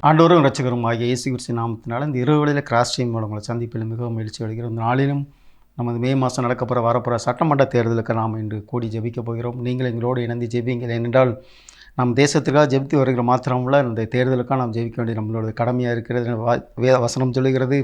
ஆண்டவரும் இரட்சகரும் ஆகிய இயேசு கிறிஸ்து நாமத்தினால இந்த இரவுகளில் கிராஸ் டைம் மூலம் உங்களை சந்திப்பில் மிகவும் மகிழ்ச்சி அடைகிறோம். இந்த நாளிலும் நமது மே மாதம் வரப்போகிற சட்டமன்ற தேர்தலுக்கு நாம் இன்று கூடி ஜெபிக்க போகிறோம். நீங்கள் எங்களோடு இணைந்து ஜெபிங்கள். ஏனென்றால் நம் தேசத்துக்காக ஜெபித்து வருகிற மாத்திரமில்ல, இந்த தேர்தலுக்காக நாம் ஜெபிக்க வேண்டிய நம்மளோட கடமையாக இருக்கிறது. வசனம் சொல்லுகிறது,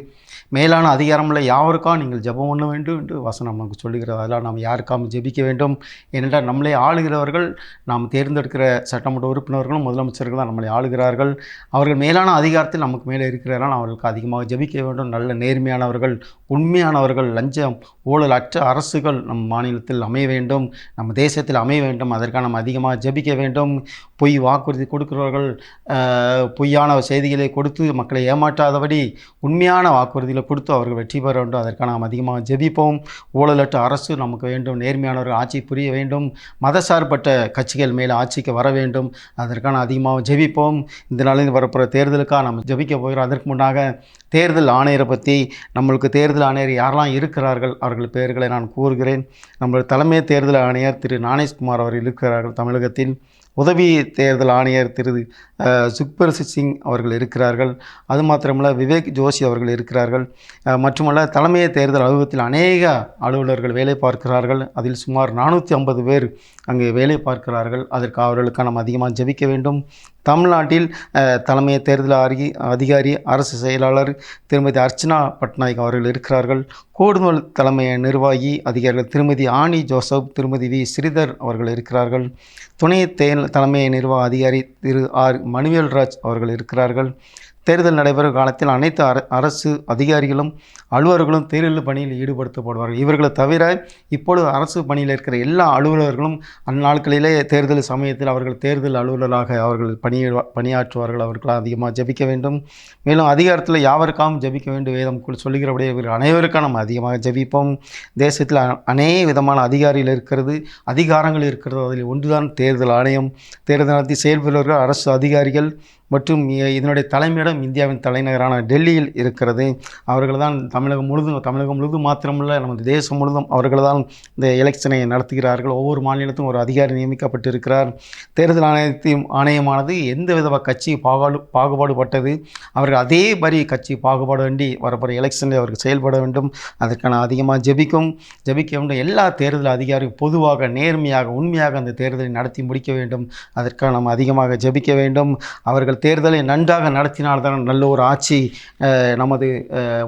மேலான அதிகாரமுள்ள யாவருக்காக நீங்கள் ஜெபம் பண்ண வேண்டும் என்று வசனம் நமக்கு சொல்லுகிறது. அதெல்லாம் நாம் யாருக்காக ஜெபிக்க வேண்டும்? ஏனென்றால் நம்மளை ஆளுகிறவர்கள், நாம் தேர்ந்தெடுக்கிற சட்டமன்ற உறுப்பினர்களும் முதலமைச்சர்கள் தான் நம்மளை ஆளுகிறார்கள். அவர்கள் மேலான அதிகாரத்தில் நமக்கு மேலே இருக்கிறார்கள். அவர்களுக்கு அதிகமாக ஜெபிக்க வேண்டும். நல்ல நேர்மையானவர்கள், உண்மையானவர்கள், லஞ்சம் ஊழல் அற்ற அரசுகள் நம் மாநிலத்தில் அமைய வேண்டும், நம்ம தேசத்தில் அமைய வேண்டும். அதற்காக நம்ம அதிகமாக ஜெபிக்க வேண்டும். பொய் வாக்குறுதி கொடுக்கிறவர்கள் பொய்யான செய்திகளை கொடுத்து மக்களை ஏமாற்றாதபடி உண்மையான வாக்குறுதிகளை கொடுத்து அவர்கள் வெற்றி பெற வேண்டும். அதற்காக நாம் அதிகமாக ஜெபிப்போம். ஊழலற்ற அரசு நமக்கு வேண்டும். நேர்மையானவர்கள் ஆட்சி புரிய வேண்டும். மதசார்பற்ற கட்சிகள் மேலே ஆட்சிக்கு வர வேண்டும். அதற்கான அதிகமாக ஜெபிப்போம். இந்த நாளில் வரப்போகிற தேர்தலுக்காக நம்ம ஜெபிக்க போகிறோம். அதற்கு முன்னாக தேர்தல் ஆணையரை பற்றி, நம்மளுக்கு தேர்தல் ஆணையர் யாரெல்லாம் இருக்கிறார்கள் அவர்கள் பெயர்களை நான் கூறுகிறேன். நம்மளுடைய தலைமை தேர்தல் ஆணையர் திரு ஞானேஷ்குமார் அவர்கள் இருக்கிறார்கள் தமிழகத்தில். உதவி தேர்தல் ஆணையர் திரு சுக்பர் சிங் அவர்கள் இருக்கிறார்கள். அது மாத்திரமல்ல, விவேக் ஜோஷி அவர்கள் இருக்கிறார்கள். மட்டுமல்ல, தலைமை தேர்தல் அலுவலகத்தில் அநேக அலுவலர்கள் வேலை பார்க்கிறார்கள். அதில் சுமார் 450 பேர் அங்கே வேலை பார்க்கிறார்கள். அதற்கு அவர்களுக்காக நாம் அதிகமாக ஜெபிக்க வேண்டும். தமிழ்நாட்டில் தலைமை தேர்தல் அதிகாரி அரசு செயலாளர் திருமதி அர்ச்சனா பட்நாயக் அவர்கள் இருக்கிறார்கள். கூடுதல் தலைமை நிர்வாகி அதிகாரிகள் திருமதி ஆனி ஜோசப், திருமதி வி ஸ்ரீதர் அவர்கள் இருக்கிறார்கள். துணை தலைமை நிர்வாக அதிகாரி திரு ஆர் மணிவேல்ராஜ் அவர்கள் இருக்கிறார்கள். தேர்தல் நடைபெறும் காலத்தில் அனைத்து அரசு அதிகாரிகளும் அலுவலர்களும் தேர்தல் பணியில் ஈடுபடுத்தப்படுவார்கள். இவர்களை தவிர இப்பொழுது அரசு பணியில் இருக்கிற எல்லா அலுவலர்களும் அந்நாட்களிலே தேர்தல் சமயத்தில் அவர்கள் தேர்தல் அலுவலராக அவர்கள் பணியாற்றுவார்கள். அவர்களால் அதிகமாக ஜெபிக்க வேண்டும். மேலும் அதிகாரத்தில் யாவருக்காகவும் ஜெபிக்க வேண்டும். வேதம் சொல்லுகிறபடியே இவர்கள் அனைவருக்கும் நம்ம அதிகமாக ஜெபிப்போம். தேசத்தில் அநேக விதமான அதிகாரங்கள் இருக்கிறது. அதில் ஒன்றுதான் தேர்தல் ஆணையம். தேர்தல் நடத்தி செயல்படுவர்கள் அரசு அதிகாரிகள் மற்றும் இதனுடைய தலைமையிடம் இந்தியாவின் தலைநகரான டெல்லியில் இருக்கிறது. அவர்கள் தான் தமிழகம் முழுதும் மாத்திரமல்ல, நமது தேசம் முழுதும் அவர்கள் தான் இந்த எலெக்ஷனை நடத்துகிறார்கள். ஒவ்வொரு மாநிலத்தும் ஒரு அதிகாரி நியமிக்கப்பட்டிருக்கிறார். தேர்தல் ஆணையமானது எந்த வித கட்சி பாகுபாடுபட்டது, அவர்கள் அதே மாதிரி கட்சி பாகுபாடு வேண்டி வரப்போகிற எலெக்ஷனில் அவர்கள் செயல்பட வேண்டும். அதற்கான அதிகமாக ஜெபிக்க வேண்டும். எல்லா தேர்தல் அதிகாரியும் பொதுவாக நேர்மையாக உண்மையாக அந்த தேர்தலை நடத்தி முடிக்க வேண்டும். அதற்காக நாம் அதிகமாக ஜெபிக்க வேண்டும். அவர்கள் தேர்தலை நன்றாக நடத்தினால்தான் நல்ல ஒரு ஆட்சி நமது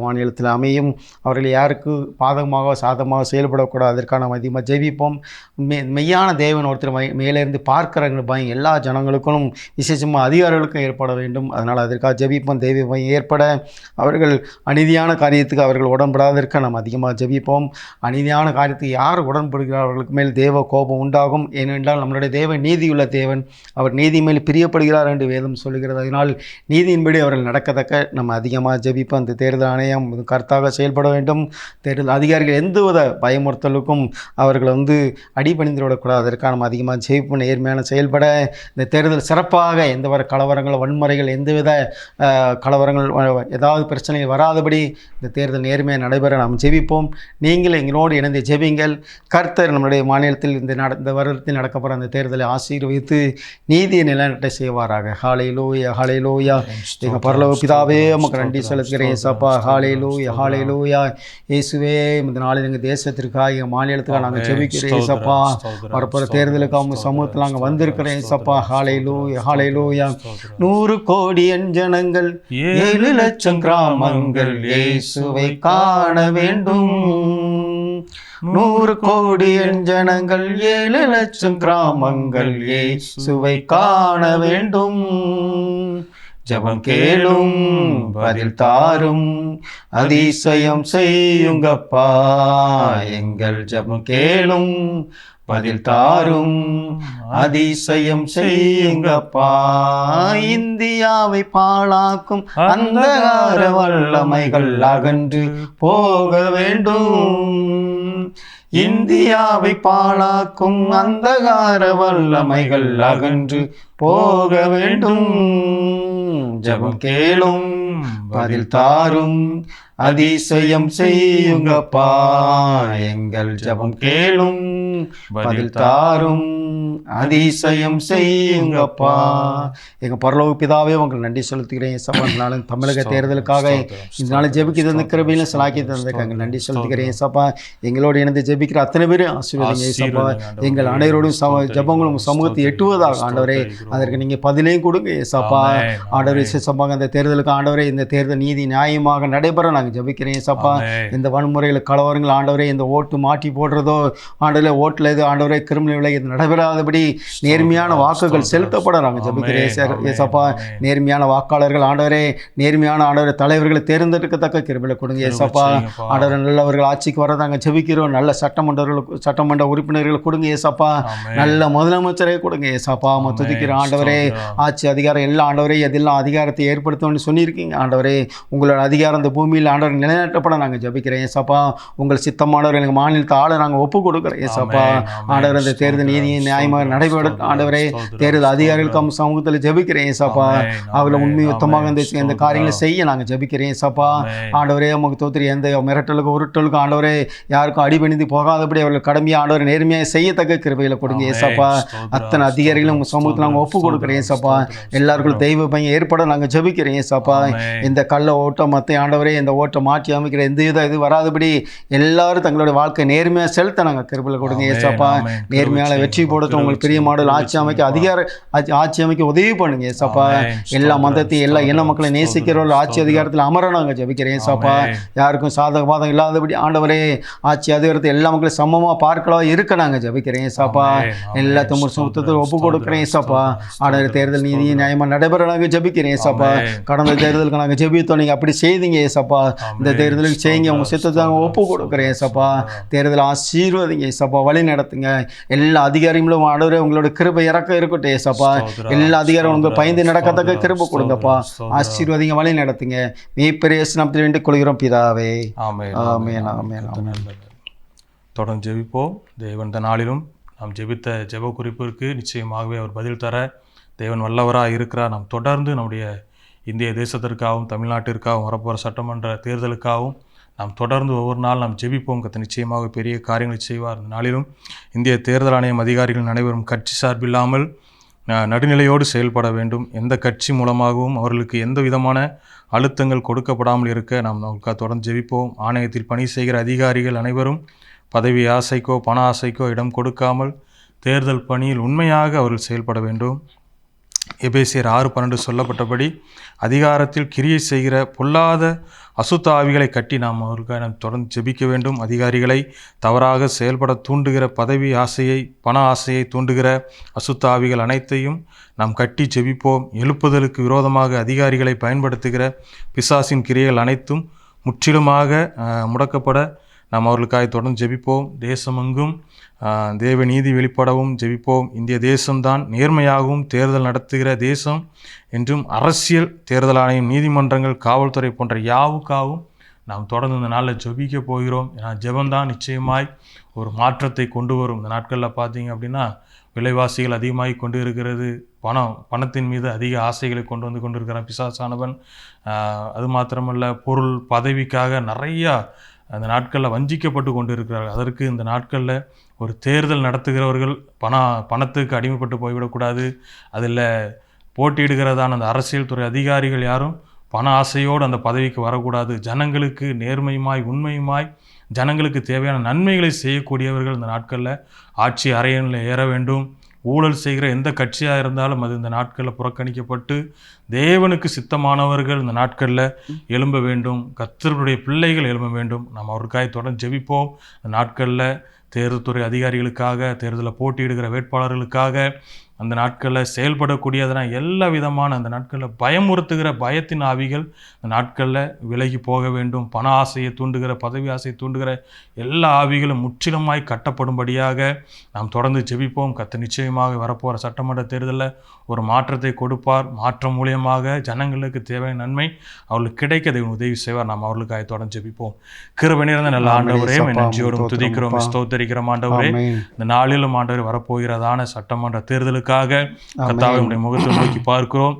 மாநிலத்தில் அமையும். அவர்கள் யாருக்கு பாதகமாக சாதகமாக செயல்படக்கூடாது. அதற்கான நம்ம அதிகமாக ஜெபிப்போம். மெய்யான தேவன் ஒருத்தர் மேலேருந்து பார்க்குற பயம் எல்லா ஜனங்களுக்கும் விசேஷமாக அதிகாரிகளுக்கும் ஏற்பட வேண்டும். அதனால் அதற்காக ஜெபிப்போம். தெய்வ பயம் ஏற்பட அவர்கள் அநீதியான காரியத்துக்கு அவர்கள் உடன்படாதற்க நம்ம அதிகமாக ஜெபிப்போம். அநீதியான காரியத்துக்கு யார் உடன்படுகிறார்களுக்கு மேல் தேவ கோபம் உண்டாகும். ஏனென்றால் நம்மளுடைய தேவன் நீதியுள்ள தேவன். அவர் நீதி மேல் பிரியப்படுகிறார் என்று வேதம் சொல்லுகிறது. அதனால் நீதியின்படி அவர்கள் நடக்கத்தக்க நம்ம அதிகமாக ஜெபிப்போம். அந்த தேர்தல் ஆணையம் கருத்தாக செயல்பட வேண்டும். தேர்தல் அதிகாரிகள் எந்தவித பயமுறுத்தலுக்கும் அவர்கள் அடிபணிந்து விடக்கூடாது. அதற்காக நம்ம அதிகமாக ஜெபிப்போம். நேர்மையான செயல்பட இந்த தேர்தல் சிறப்பாக எந்தவித கலவரங்கள், வன்முறைகள், எந்தவித கலவரங்கள், ஏதாவது பிரச்சனைகள் வராதபடி இந்த தேர்தல் நேர்மையாக நடைபெற நாம் ஜெபிப்போம். நீங்கள் எங்களோடு இணைந்து ஜெபிங்கள். கர்த்தர் நம்முடைய மாநிலத்தில் இந்த வருடத்தில் நடக்கப்போகிற அந்த தேர்தலை ஆசீர்வதித்து நீதியை நிலைநாட்ட செய்வாராக. ஹல்லேலூயா, ஹல்லேலூயா. எங்கள் பரலோக பிதாவே, உமக்கு நன்றி செலுத்துகிறேன் ஏசப்பா. ஹல்லேலூயா, ஹல்லேலூயா. இயேசுவே, இந்த நாளில் எங்கள் தேசத்திற்காக எங்கள் மாநிலத்துக்காக நாங்கள் ஜெபிக்கிறேன் ஏசப்பா. வரப்போகிற தேர்தலுக்காக உங்கள் சமூகத்தில் நாங்கள் வந்திருக்கிறேன் ஏசப்பா. ஹல்லேலூயா, ஹல்லேலூயா. 100 கோடி ஜனங்கள் 7 லட்சம் கிராமங்கள் இயேசுவை காண வேண்டும். 100 கோடி ஜனங்கள் 7 லட்சம் கிராமங்கள் இயேசுவை காண வேண்டும். ஜெபம் கேளும், பதில் தாரும், அதிசயம் செய்யுங்கப்பா. எங்கள் ஜெபம் கேளும், பதில் தாரும், அதிசயம் செய்யுங்கப்பா. இந்தியாவை பாழாக்கும் அந்தகார வல்லமைகள் அகன்று போக வேண்டும். இந்தியாவை பாழாக்கும் அந்தகார வல்லமைகள் அகன்று போக வேண்டும். ஜெபம் கேளும், பதில் தாரும், அதிசயம் செய்யுங்கப்பா, எங்கள் ஜெபம் கேளும், பதில் தாரும், அதிசயம் செய்யுங்கப்பா. எங்க பரலோக பிதாவே உங்களுக்கு நன்றி செலுத்துகிறேன். சபானாலும் தமிழக தேர்தலுக்காக இந்த நாள் ஜெபிக்க தந்த கிருபையிலும் சலாக்கி தந்திருக்காங்க. நன்றி செலுத்துகிறேன் சபா. எங்களோடு இணைந்து ஜெபிக்கிற அத்தனை பேரும் ஆசீர்வதிங்க சபா. எங்கள் அனைவரோடும் ஜெபங்களும் சமூகத்தை எட்டுவதாக ஆண்டவரே, அதற்கு நீங்க பதிலையும் கொடுங்க சப்பா. ஆண்டவரே சப்பாங்க அந்த தேர்தலுக்கு ஆண்டவரே, இந்த தேர்தல் நீதி நியாயமாக நடைபெற நாங்கள் ஜெபிக்கிறேன் சப்பா. இந்த வன்முறைகள் கலவரங்கள் ஆண்டவரே, இந்த ஓட்டு மாட்டி போடுறதோ ஆண்டவரே, ஓட்டில் இது ஆண்டவரே கிரிமினல் விலை இது நடைபெறாதபடி நேர்மையான வாக்குகள் செலுத்தப்பட நாங்கள் ஜெபிக்கிறேன் ஏசப்பா. நேர்மையான வாக்காளர்கள் ஆண்டவரே, நேர்மையான ஆண்டவரே தலைவர்களை தேர்ந்தெடுக்கத்தக்க கிருபையை கொடுங்க ஏசப்பா. ஆண்டவரை நல்லவர்கள் ஆட்சிக்கு வர நாங்கள் ஜெபிக்கிறோம். நல்ல சட்டமன்ற உறுப்பினர்கள் கொடுங்க ஏசப்பா. நல்ல முதலமைச்சரை கொடுங்க ஏசப்பா. துதிக்கிற ஆண்டவரே, ஆட்சி அதிகாரம் எல்லா ஆண்டவரே எதெல்லாம் அதிகாரத்தை ஏற்படுத்தணும்னு சொல்லியிருக்கீங்க ஆண்டவரே. உங்களோட அதிகாரம் இந்த பூமியில் ஆண்டவர் நிலைநாட்டப்பட நாங்கள் ஜெபிக்கிறேன் ஏசப்பா. உங்கள் சித்தமானவர் எங்கள் மாநிலத்தை ஆள நாங்கள் ஒப்பு கொடுக்குறோம் ஏசப்பா. ஆண்டவர் இந்த தேர்தல் நீதியை நியாயமாக நடைபெற ஆண்டவரே, தேர்தல் அதிகாரிகளுக்கு சமூகத்தில் ஜெபிக்கிறேன் ஏசப்பா. அவர்களை உண்மையுத்தமாக இந்த காரியங்களை செய்ய நாங்கள் ஜெபிக்கிறேன் ஏசப்பா. ஆண்டவரே உமக்கு தோத்திரி, எந்த மிரட்டலுக்கு உருட்டலுக்கு ஆண்டவரே யாருக்கும் அடிபணிந்து போகாதபடி அவர்கள் கடமையை ஆண்டவரை நேர்மையாக செய்யத்தக்க கிருபைகளை கொடுங்க ஏசப்பா. அத்தனை அதிகாரிகளும் உங்கள் சமூகத்தில் நாங்கள் ஒப்பு கொடுக்குறேன் ஏசப்பா. எல்லாருக்கும் தெய்வ பையன் ஏற்பட நாங்கள் ஜெபிக்கிறேன் ஏசப்பா. இந்த கள்ள ஓட்டம் மற்ற ஆண்டவரே, இந்த ஓட்டை மாற்றி அமைக்கிற எந்த இது வராதபடி எல்லாரும் தங்களுடைய வாழ்க்கை நேர்மையாக செலுத்த நாங்கள் கிருபைகளை கொடுங்க ஏசப்பா. நேர்மையான வெற்றி போடுறது உங்களுக்கு பெரிய மாடல் ஆட்சி அமைக்க உதவி பண்ணுங்க ஏசப்பா. எல்லா மதத்தையும் எல்லா இன மக்களை நேசிக்கிறவர்கள் ஆட்சி அதிகாரத்தில் அமர நாங்கள் ஜெபிக்கிறேன் ஏசப்பா. யாருக்கும் சாதகபாதம் இல்லாதபடி ஆண்டவரே, ஆட்சி அதிகாரத்தை எல்லா மக்களையும் சமமாக பார்க்கலாம் இருக்க நாங்கள் ஜெபிக்கிறேன் ஏசப்பா. எல்லா தமிழ் சுத்தத்தில் ஒப்பு கொடுக்குறேன் ஏசப்பா. ஆண்டவர் தேர்தல் நீதி நியாயமாக நடைபெற நாங்கள் ஜெபிக்கிறேன் ஏசப்பா. கடந்த தேர்தலுக்கு நாங்கள் ஜெபித்தோம், நீங்கள் அப்படி செய்தீங்க ஏசப்பா. இந்த தேர்தலுக்கு செய்யுங்க, உங்கள் சித்தத்தை நாங்கள் ஒப்பு கொடுக்குறேன் ஏசப்பா. தேர்தல் ஆசீர்வதிங்க ஏசப்பா, வழி நடத்துங்க. எல்லா அதிகாரிகளும் ஆண்டவரே உங்களோட கிருபை இறக்க இருக்கட்டும் ஏசப்பா. எல்லா அதிகாரம் உங்களுக்கு பயந்து நடக்கத்தக்க கிருபை கொடுங்கப்பா. ஆசீர்வதிங்க, வழி நடத்துங்க. மீட்பர் இயேசு நாமத்தில் வேண்டிக் கொள்கிறோம் பிதாவே. ஆமென் ஆமென் ஆமென் ஆமென். தொடர்ந்து ஜெபிப்போம். தேவன் இந்த நாளிலும் நாம் ஜெபித்த ஜெப குறிப்பிற்கு நிச்சயமாகவே அவர் பதில் தர தேவன் வல்லவராக இருக்கிறார். நாம் தொடர்ந்து நம்முடைய இந்திய தேசத்திற்காகவும் தமிழ்நாட்டிற்காகவும் வரப்போகிற சட்டமன்ற தேர்தலுக்காகவும் நாம் தொடர்ந்து ஒவ்வொரு நாள் நாம் ஜெபிப்போம். கர்த்தர் நிச்சயமாக பெரிய காரியங்களை செய்வார். இந்த நாளிலும் இந்திய தேர்தல் ஆணையம் அதிகாரிகள் அனைவரும் கட்சி சார்பில்லாமல் நடுநிலையோடு செயல்பட வேண்டும். எந்த கட்சி மூலமாகவும் அவர்களுக்கு எந்த விதமான அழுத்தங்கள் கொடுக்கப்படாமல் இருக்க நாம் தொடர்ந்து ஜெபிப்போம். ஆணையத்தில் பணி செய்கிற அதிகாரிகள் அனைவரும் பதவி ஆசைக்கோ பண ஆசைக்கோ இடம் கொடுக்காமல் தேர்தல் பணியில் உண்மையாக அவர்கள் செயல்பட வேண்டும். எபேசியர் 6:12 சொல்லப்பட்டபடி அதிகாரத்தில் கிரியை செய்கிற பொல்லாத அசுத்த ஆவிகளை கட்டி நாம் அவர்களுக்காக நாம் தொடர்ந்து ஜெபிக்க வேண்டும். அதிகாரிகளை தவறாக செயல்பட தூண்டுகிற பதவி ஆசையை பண ஆசையை தூண்டுகிற அசுத்த ஆவிகள் அனைத்தையும் நாம் கட்டி ஜெபிப்போம். எழுப்புதலுக்கு விரோதமாக அதிகாரிகளை பயன்படுத்துகிற பிசாசின் கிரியைகள் அனைத்தும் முற்றிலுமாக முடக்கப்பட நாம் அவர்களுக்காக தொடர்ந்து ஜெபிப்போம். தேசமெங்கும் தேவ நீதி வெளிப்படவும் ஜெபிப்போம். இந்திய தேசம்தான் நேர்மையாகவும் தேர்தல் நடத்துகிற தேசம் என்றும் அரசியல், தேர்தல் ஆணையம், நீதிமன்றங்கள், காவல்துறை போன்ற யாவுக்காகவும் நாம் தொடர்ந்து இந்த நாளில் ஜெபிக்க போகிறோம். ஏன்னா ஜெபம்தான் நிச்சயமாய் ஒரு மாற்றத்தை கொண்டு வரும். இந்த நாட்களில் பார்த்தீங்க அப்படின்னா விலைவாசிகள் அதிகமாகி கொண்டு இருக்கிறது. பணத்தின் மீது அதிக ஆசைகளை கொண்டு கொண்டிருக்கிறான் பிசாசானவன். அது மாத்திரமல்ல, பொருள் பதவிக்காக நிறையா அந்த நாட்களில் வஞ்சிக்கப்பட்டு கொண்டு இருக்கிறார்கள். அதற்கு இந்த நாட்களில் ஒரு தேர்தல் நடத்துகிறவர்கள் பணத்துக்கு அடிமைப்பட்டு போய்விடக்கூடாது. அதில் போட்டியிடுகிறதான அந்த அரசியல் துறை அதிகாரிகள் யாரும் பண ஆசையோடு அந்த பதவிக்கு வரக்கூடாது. ஜனங்களுக்கு நேர்மையுமாய் உண்மையுமாய் ஜனங்களுக்கு தேவையான நன்மைகளை செய்யக்கூடியவர்கள் இந்த நாட்களில் ஆட்சி அறையில் ஏற வேண்டும். ஊழல் செய்கிற எந்த கட்சியாக இருந்தாலும் அது இந்த நாட்களில் புறக்கணிக்கப்பட்டு தேவனுக்கு சித்தமானவர்கள் இந்த நாட்களில் எழும்ப வேண்டும். கர்த்தருடைய பிள்ளைகள் எழும்ப வேண்டும். நாம் அவருக்காக தொடர்ந்து ஜெபிப்போம். இந்த நாட்களில் தேர்தல் துறை அதிகாரிகளுக்காக, தேர்தலில் போட்டியிடுகிற வேட்பாளர்களுக்காக அந்த நாட்களில் செயல்படக்கூடியதனா எல்லா விதமான அந்த நாட்களில் பயமுறுத்துகிற பயத்தின் ஆவிகள் அந்த நாட்களில் விலகி போக வேண்டும். பண ஆசையை தூண்டுகிற, பதவி ஆசையை தூண்டுகிற எல்லா ஆவிகளும் முற்றிலுமாய் கட்டப்படும்படியாக நாம் தொடர்ந்து ஜெபிப்போம். கர்த்தர் நிச்சயமாக வரப்போகிற சட்டமன்ற தேர்தலில் ஒரு மாற்றத்தை கொடுப்பார். மாற்றம் மூலியமாக ஜனங்களுக்கு தேவையான நன்மை அவர்களுக்கு கிடைக்க தேவன் உதவி செய்வார். நாம் அவர்களுக்காக தொடர்ந்து ஜெபிப்போம். கிருபை நிறைந்த நல்ல ஆண்டவரே, நன்றியோடும் துதிக்கிறோம், ஸ்தோத்தரிக்கிறோம் ஆண்டவரே. இந்த நாளிலும் ஆண்டவரே வரப்போகிறதான சட்டமன்ற தேர்தலுக்கு கர்த்தாவே உம்முடைய முகத்தை நோக்கி பார்க்கிறோம்.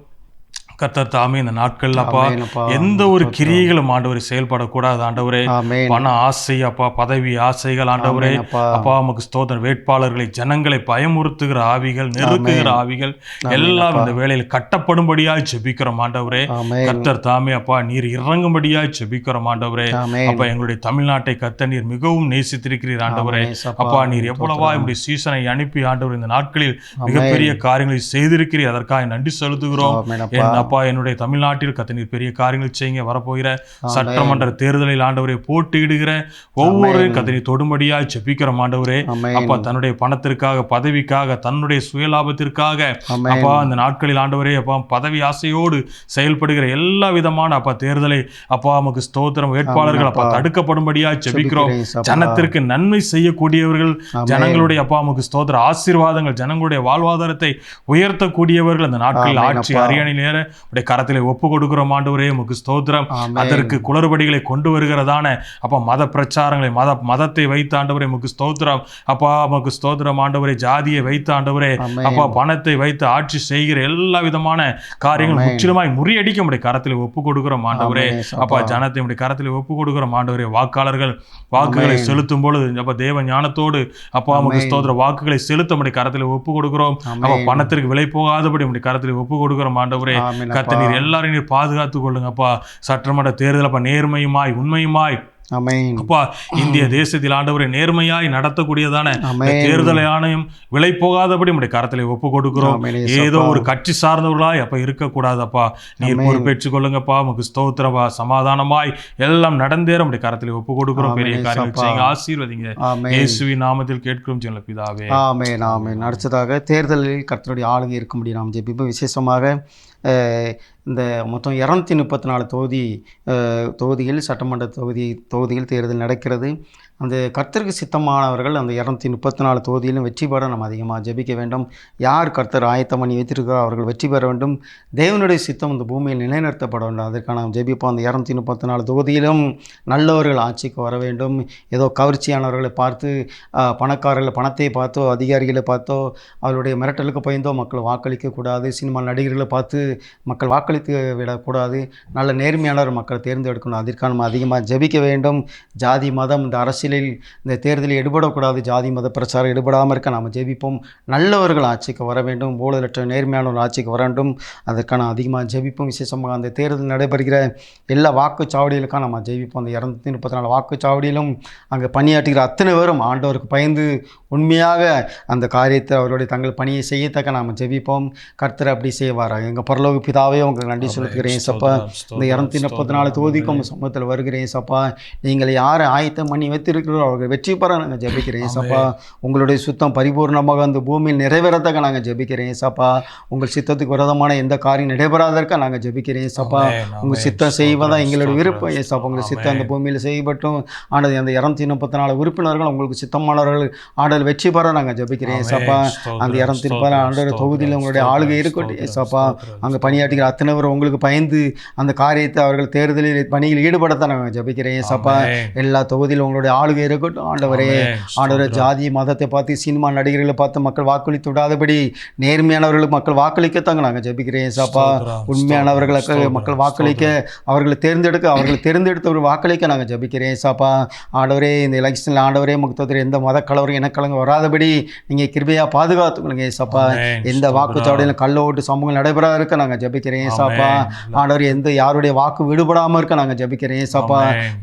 கர்த்தர் தாமே இந்த நாட்கள் அப்பா ஆமென் அப்பா. எந்த ஒரு கிரியைகளும் ஆண்டவரை செயல்படக்கூடாது ஆண்டவரே. ஆமென். பண ஆசை அப்பா, பதவி ஆசைகள் ஆண்டவரே ஆமென் அப்பா. அப்பா உமக்கு ஸ்தோத்திரம். வேட்பாளர்களை ஜனங்களை பயமுறுத்துகிற ஆவிகள், நெருக்குகிற ஆவிகள் எல்லாம் இந்த வேளையில் கட்டப்படும்படியாய் ஜெபிக்கிறோம் ஆண்டவரே. ஆமென். கர்த்தர் தாமே அப்பா நீர் இறங்கும்படியாய் ஜெபிக்கிறோம் ஆண்டவரே. ஆமென். அப்பா எங்களுடைய தமிழ்நாட்டை கர்த்தர் நீர் மிகவும் நேசித்திருக்கிறீர் ஆண்டவரே. ஆமென் ஏசப்பா. அப்பா நீர் எவ்வளவா என்னுடைய சீசனை அனுப்பி ஆண்டவர் இந்த நாட்களில் மிகப்பெரிய காரியங்களை செய்திருக்கிறீர். அதற்காக நன்றி செலுத்துகிறோம். ஆமென் அப்பா. அப்பா என்னுடைய தமிழ்நாட்டில் கர்த்தர் நீர் பெரிய காரியங்கள் செய்யுங்க. வரப்போகிற சட்டமன்ற தேர்தலில் ஆண்டவரை போட்டியிடுகிற ஒவ்வொரு கர்த்தர் நீர் தொடும்படியாய் ஜெபிக்கிறோம் ஆண்டவரே. ஆமென். அப்பா தன்னுடைய பணத்திற்காக, பதவிக்காக, தன்னுடைய சுயலாபத்திற்காக ஆமென். அப்பா இந்த நாட்களில் ஆண்டவரே அப்பா பதவி ஆசையோடு செயல்படுகிற எல்லா விதமான அப்பா தேர்தலை அப்பா நமக்கு ஸ்தோத்திரம் வேட்பாளர்கள் அப்பா தடுக்கப்படும்படியாய் ஜெபிக்கிறோம். ஜெபிக்கிறேன் ஜனத்திற்கு நன்மை செய்யக்கூடியவர்கள், ஜனங்களுடைய அப்பா நமக்கு ஸ்தோத்திர ஆசீர்வாதங்கள், ஜனங்களுடைய வாழ்வாதாரத்தை உயர்த்தக்கூடியவர்கள் அந்த நாட்களில் ஆட்சி அரியணையில் ஏற உடைய கரத்திலே ஒப்பு கொடுக்கிறோம் ஆண்டவரே. உமக்கு ஸ்தோத்திரம். அதற்கு குளறுபடிகளை கொண்டு வருகிறதான அப்பா மத பிரச்சாரங்களை, மதத்தை வைத்த ஆண்டவரே உமக்கு ஸ்தோத்திரம். அப்பா உமக்கு ஸ்தோத்திரம் ஆண்டவரே. ஜாதியை வைத்த ஆண்டவரே அப்பா பணத்தை வைத்து ஆட்சி செய்கிற எல்லா விதமான காரியங்கள் முற்றிலுமாய் முறியடிக்க உடைய கரத்திலே ஒப்பு கொடுக்கிறோம் ஆண்டவரே. அப்பா ஜனத்தை உடைய கரத்திலே ஒப்பு கொடுக்கிறோம் ஆண்டவரே. வாக்காளர்கள் வாக்குகளை செலுத்தும் பொழுது அப்ப தேவ ஞானத்தோடு அப்பா உமக்கு ஸ்தோத்திர வாக்குகளை செலுத்த உடைய கரத்திலே ஒப்பு கொடுக்கிறோம். அப்ப பணத்திற்கு விலை போகாதபடி உடைய கரத்திலே ஒப்பு கொடுக்கிறோம் ஆண்டவரே. கர்த்தர் நீர் எல்லாரையும் நீர் பாதுகாத்துக் கொள்ளுங்கப்பா. சட்டமன்ற தேர்தல் அப்ப நேர்மையுமாய் உண்மையுமாய் அப்பா இந்திய தேசத்தில் ஆண்டவரை நேர்மையாய் நடத்தக்கூடியதான தேர்தல் ஆணையம் விலை போகாதபடி உடைய கரத்திலே ஒப்பு கொடுக்கிறோம். ஏதோ ஒரு கட்சி சார்ந்தவர்களாய் அப்ப இருக்கக்கூடாது அப்பா. நீர் பொறுப்பேற்றுக் கொள்ளுங்கப்பா. உமக்கு ஸ்தோத்திரப்பா. சமாதானமாய் எல்லாம் நடந்தேற உடைய கரத்திலே ஒப்பு கொடுக்கிறோம். பெரிய காரியங்கள் செய்யுங்க. ஆசீர்வதிங்க. இயேசுவின் நாமத்தில் கேட்கிறோம் ஜெப பிதாவே. ஆமென் ஆமென். அடுத்ததாக தேர்தலில் கர்த்தருடைய ஆளுகை இருக்கும்படி நாம் ஜெபிப்போம். விசேஷமாக இந்த மொத்தம் 234 தொகுதியில் சட்டமன்ற தொகுதியில் தேர்தல் நடக்கிறது. அந்த கர்த்தருக்கு சித்தமானவர்கள் அந்த 234 தொகுதியிலும் வெற்றி பெற நம்ம அதிகமாக ஜெபிக்க வேண்டும். யார் கர்த்தர் ஆயத்தம் பண்ணி வைத்திருக்கிறோ அவர்கள் வெற்றி பெற வேண்டும். தேவனுடைய சித்தம் இந்த பூமியில் நிலைநிறுத்தப்பட வேண்டும். அதற்கான நாம் ஜெபிப்போம். அந்த 234 தொகுதியிலும் நல்லவர்கள் ஆட்சிக்கு வர வேண்டும். ஏதோ கவர்ச்சியானவர்களை பார்த்து, பணக்காரர்களை பணத்தை பார்த்தோ, அதிகாரிகளை பார்த்தோ, அவருடைய மிரட்டலுக்கு பயந்தோ மக்கள் வாக்களிக்கக்கூடாது. சினிமா நடிகர்களை பார்த்து மக்கள் வாக்களித்து விடக்கூடாது. நல்ல நேர்மையானவர் மக்கள் தேர்ந்தெடுக்கணும். அதற்கான நம்ம அதிகமாக ஜெபிக்க வேண்டும். ஜாதி மதம் இந்த அரசியலில் இந்த தேர்தலில் எடுபடக்கூடாது. ஜாதி மத பிரச்சாரம் எடுபடாமல் இருக்க நாம் ஜெபிப்போம். நல்லவர்கள் ஆட்சிக்கு வர வேண்டும். ஊழலற்ற நேர்மையானவர்கள் ஆட்சிக்கு வர வேண்டும். அதற்கான அதிகமாக ஜெபிப்போம். விசேஷமாக அந்த தேர்தல் நடைபெறுகிற எல்லா வாக்குச்சாவடிகளுக்காக நம்ம ஜெபிப்போம். அந்த 234 வாக்குச்சாவடியிலும் அங்கே பணியாற்றுகிற அத்தனை பேரும் ஆண்டவருக்கு பயந்து உண்மையாக அந்த காரியத்தை அவருடைய தங்கள் பணியை செய்யத்தக்க நாம் ஜெபிப்போம். கர்த்தர் அப்படி செய்வாராக. எங்கள் பரலோக பிதாவே உங்களுக்கு நன்றி சொல்கிறேன் சப்பா. இந்த 234 தொகுதிக்கும் சமூகத்தில் வருகிறேன் சப்பா. நீங்கள் யாரை ஆயத்தம் பண்ணி வைத்திருக்கிறோம் அவர்கள் வெற்றி பெற நாங்கள் ஜெபிக்கிறேன் சப்பா. உங்களுடைய சுத்தம் பரிபூர்ணமாக அந்த பூமியில் நிறைவேறத்தக்க நாங்கள் ஜெபிக்கிறேன் சப்பா. உங்கள் சித்தத்துக்கு விரோதமான எந்த காரியம் நடைபெறாதற்க நாங்கள் ஜெபிக்கிறேன் சப்பா. உங்கள் சித்தம் செய்வதான் எங்களுடைய விருப்பம் ஏசப்பா. உங்கள் சித்தம் அந்த பூமியில் செய்யப்பட்டும் ஆனது. அந்த 234 உறுப்பினர்கள் உங்களுக்கு சித்தமானவர்கள் ஆடல் வெற்றி பெற நாங்கள் ஜெபிக்கிறேன் சப்பா. அந்த 234 தொகுதியில் உங்களுடைய ஆளுகை இருக்கட்டும் ஏசப்பா. அங்கே பணியாற்றுகிற அத்தனை பேர் உங்களுக்கு பயந்து அந்த காரியத்தை அவர்கள் தேர்தலில் பணியில் ஈடுபடத்தான் நாங்கள் ஜெபிக்கிறேன் ஏசப்பா. எல்லா தொகுதியிலும் உங்களுடைய ஆளுகை இருக்கட்டும் ஆண்டவரே. ஆண்டவரே ஜாதி மதத்தை பார்த்து சினிமா நடிகர்களை பார்த்து மக்கள் வாக்களித்து விடாதபடி நேர்மையானவர்களுக்கு மக்கள் வாக்களிக்கத்தாங்க நாங்கள் ஜெபிக்கிறேன் ஏசப்பா. உண்மையானவர்களுக்கு மக்கள் வாக்களிக்க, அவர்களை தேர்ந்தெடுத்தவர் வாக்களிக்க நாங்கள் ஜெபிக்கிறேன் ஏசப்பா. ஆண்டவரே இந்த எலெக்ஷனில் ஆண்டவரே முகத்தத்தில் எந்த மத கலவரம் இனக்கலங்க வராதபடி நீங்கள் கிருபையாக பாதுகாத்துக்கொள்ளுங்க ஏசப்பா. எந்த வாக்குச்சாவடியிலும் கள்ள ஓட்டு சமூகம் நடைபெறாத இருக்க நாங்கள் ஜெபிக்கிறேன் ஏசப்பா. ஆண்டவர் யாருடைய வாக்கு விடுபடாமல் இருக்க நாங்கள் ஜெபிக்கிறேன் ஏசப்பா.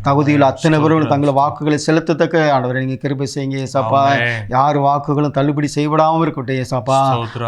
தகுதியில் அத்தனை பேரும் தங்கள் வாக்குகளை செலுத்தத்தக்க ஆண்டவரை நீங்கள் கிருபை செய்யுங்க ஏசப்பா. யார் வாக்குகளும் தள்ளுபடி செய்யப்படாமல் இருக்கட்டும் ஏசப்பா.